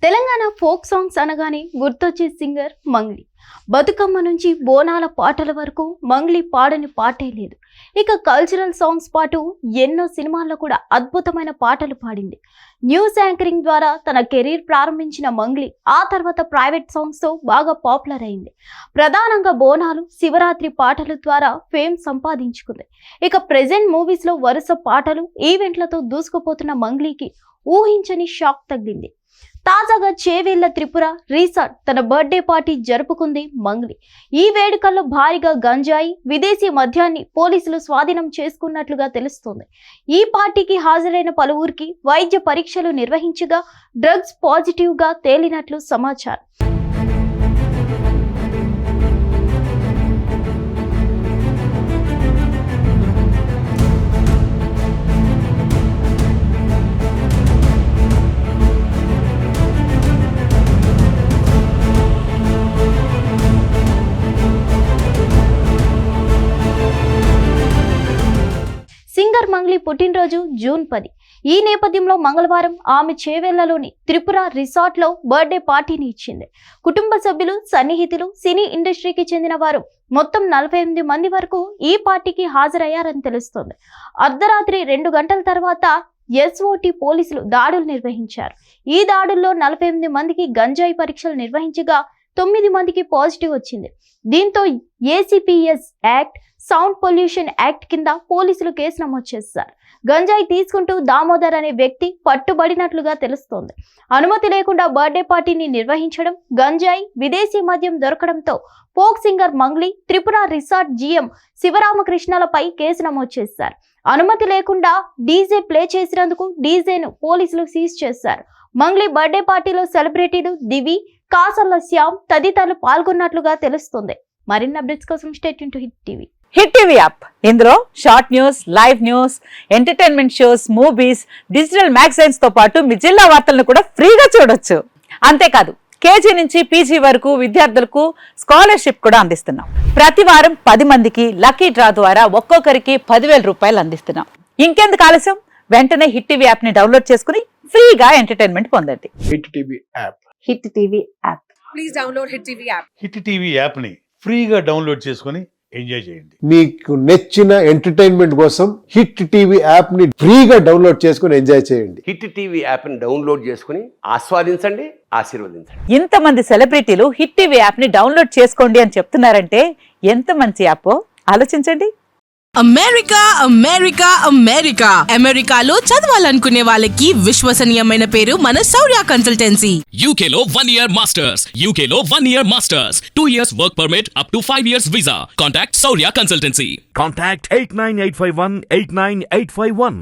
Telangana folk songs అనగానే గుర్తొచ్చే singer Mangli. Bathukamma నుంచి బోనాల పాటల వరకు మంగ్లీ పాడని పాటే లేదు. ఇక కల్చరల్ సాంగ్స్ పాటు ఎన్నో సినిమాల్లో కూడా అద్భుతమైన పాటలు పాడింది. న్యూస్ యాంకరింగ్ ద్వారా తన కెరీర్ ప్రారంభించిన మంగ్లీ ఆ తర్వాత ప్రైవేట్ సాంగ్స్ తో బాగా పాపులర్ అయింది. ప్రధానంగా బోనాలు, శివరాత్రి పాటల ద్వారా ఫేమ్ సంపాదించుకుంది. ఇక ప్రెజెంట్ మూవీస్ లో వరుస పాటలు, ఈవెంట్లతో దూసుకుపోతున్న మంగ్లీకి ఊహించని షాక్ తగిలింది. తాజాగా చేవేళ్ల త్రిపుర రిసార్ట్ తన బర్త్డే పార్టీ జరుపుకుంది మంగ్లీ. ఈ వేడుకల్లో భారీగా గంజాయి, విదేశీ మద్యాన్ని పోలీసులు స్వాధీనం చేసుకున్నట్లుగా తెలుస్తోంది. ఈ పార్టీకి హాజరైన పలువురికి వైద్య పరీక్షలు నిర్వహించగా డ్రగ్స్ పాజిటివ్ గా తేలినట్లు సమాచారం. సింగర్ మంగ్లీ పుట్టినరోజు జూన్ 10. ఈ నేపథ్యంలో మంగళవారం ఆమె చేవేళ్లలోని త్రిపుర రిసార్ట్ లో బర్త్డే పార్టీని ఇచ్చింది. కుటుంబ సభ్యులు, సన్నిహితులు, సినీ ఇండస్ట్రీకి చెందిన వారు మొత్తం 48 మంది వరకు ఈ పార్టీకి హాజరయ్యారని తెలుస్తోంది. అర్ధరాత్రి 2 గంటల తర్వాత SOT పోలీసులు దాడులు నిర్వహించారు. ఈ దాడుల్లో 48 మందికి గంజాయి పరీక్షలు నిర్వహించగా 9 మందికి పాజిటివ్ వచ్చింది. దీంతో ACPS act, sound pollution act కింద పోలీసులు కేసు నమోదు చేశారు. గంజాయి తీసుకుంటూ దామోదర్ అనే వ్యక్తి పట్టుబడినట్లుగా తెలుస్తోంది. అనుమతి లేకుండా బర్త్డే పార్టీని నిర్వహించడం, గంజాయి, విదేశీ మద్యం దొరకడంతో folk singer Mangli Tripura resort GM శివరామకృష్ణలపై కేసు నమోదు చేశారు. అనుమతి లేకుండా డీజే ప్లే చేసినందుకు డీజేను పోలీసులు సీజ్ చేశారు. మంగ్లీ బర్త్డే పార్టీలో సెలబ్రిటీలు దివి, కాసర్ల శ్యామ్ తదితరులు పాల్గొన్నట్లుగా తెలుస్తుంది. మరిన్ని అప్డేట్స్ కోసం stay tune to hit TV. Hit TV app, ఇందులో short news, live news, entertainment shows, movies, digital magazines తో పాటు మీ జిల్లా వార్తలను కూడా ఫ్రీగా చూడొచ్చు. అంతేకాదు KG నుంచి PG వరకు విద్యార్థులకు స్కాలర్షిప్ కూడా అందిస్తున్నాం. ప్రతి వారం 10 మందికి లక్కీ డ్రా ద్వారా ఒక్కొక్కరికి 10,000 రూపాయలు అందిస్తున్నాం. ఇంకెందుకు ఆలస్యం, వెంటనే హిట్ టీవీ యాప్ ని డౌన్లోడ్ చేసుకుని ఫ్రీగా ఎంటర్టైన్మెంట్ పొందండి. Hit TV app. Hit TV app. Please download hit TV app. Hit TV app ని ఫ్రీగా డౌన్లోడ్ చేసుకుని ఎంజాయ్ చేయండి. మీకు నచ్చిన ఎంటర్టైన్మెంట్ కోసం హిట్ టీవీ యాప్ ని ఫ్రీగా డౌన్లోడ్ చేసుకుని ఎంజాయ్ చేయండి. హిట్ టీవీ యాప్ ని డౌన్లోడ్ చేసుకుని ఆస్వాదించండి, ఆశీర్వదించండి. ఇంతమంది సెలబ్రిటీలు హిట్ టీవీ యాప్ ని డౌన్లోడ్ చేసుకోండి అని చెప్తున్నారంటే ఎంత మంచి యాప్ ఆలోచించండి. అమెరికా అమెరికా అమెరికా అమెరికాలో చదవాలనుకునే వాళ్ళకి విశ్వసనీయమైన పేరు మన శౌర్య కన్సల్టెన్సీ. UK లో 1 year masters. UK లో 1 year masters. 2 years work permit up to 5 years visa. Contact Saurya Consultancy. Contact 89851 89851.